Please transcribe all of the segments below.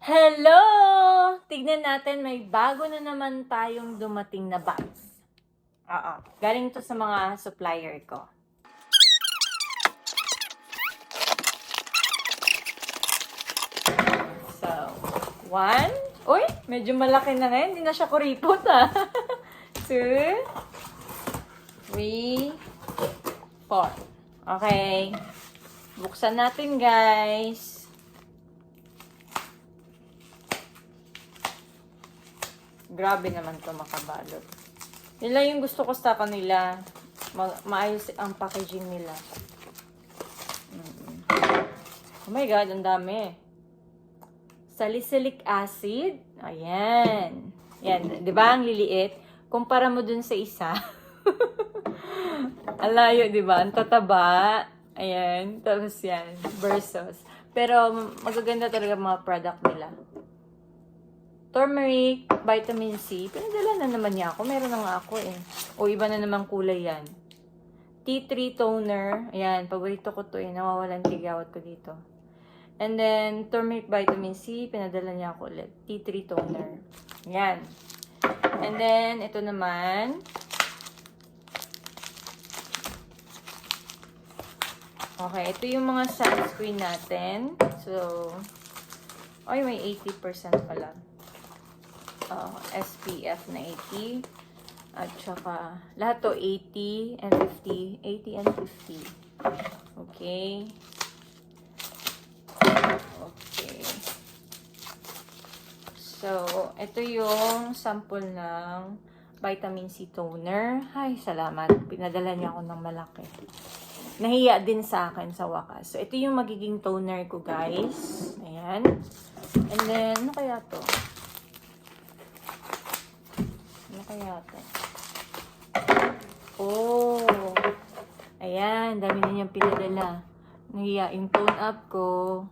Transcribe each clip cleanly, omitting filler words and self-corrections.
Hello! Tignan natin, may bago na naman tayong dumating na box. Oo, galing to sa mga supplier ko. So, one. Uy, medyo malaki na ngayon. Hindi na siya kuripot Two. Three. Four. Okay. Buksan natin, guys. Grabe naman to makabalot. Yun lang yung gusto ko sa kanila. Maayos ang packaging nila. Oh my God, ang dami. Salicylic acid. Ayan. Yan, di ba? Ang liliit. Kumpara mo dun sa isa. Alayo, di ba? Ang tataba. Ayan. Tapos yan. Versus. Pero magaganda talaga mga product nila. Turmeric, vitamin C. Pinadala na naman niya ako. Meron na nga ako eh. O iba na naman kulay yan. Tea tree toner. Ayan, paborito ko to eh. Nawawalan tigawat ko dito. And then, turmeric vitamin C. Pinadala niya ako ulit. Tea tree toner. Ayan. And then, ito naman. Okay, ito yung mga sunscreen natin. So, ay, may 80% pala. SPF na 80. At saka, lahat to 80 and 50. 80 and 50. Okay. Okay. So, ito yung sample ng vitamin C toner. Ay, salamat. Pinadala niya ako ng malaki. Nahiya din sa akin sa wakas. So, ito yung magiging toner ko, guys. Ayan. And then, ano kaya to? Kaya ito. Oh. Ayan. Dami na niyang pinadala. Nahiya yung tone up ko.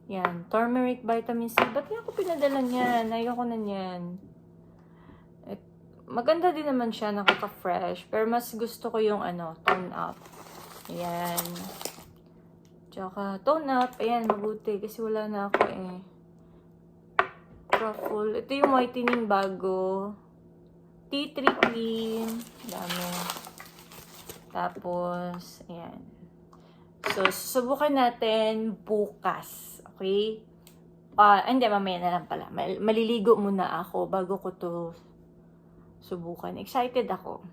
Yan. Turmeric vitamin C. Ba't niya ako pinadala niyan? Ayoko na niyan. Maganda din naman siya. Nakaka-fresh. Pero mas gusto ko yung tone up. Ayan. Tsaka tone up. Ayan. Mabuti. Kasi wala na ako eh. Truffle. Ito yung whitening bago. Tea tree cream. Dami. Tapos, ayan. So, susubukan natin bukas. Okay? Hindi, mamaya na lang pala. Maliligo muna ako bago ko to subukan. Excited ako.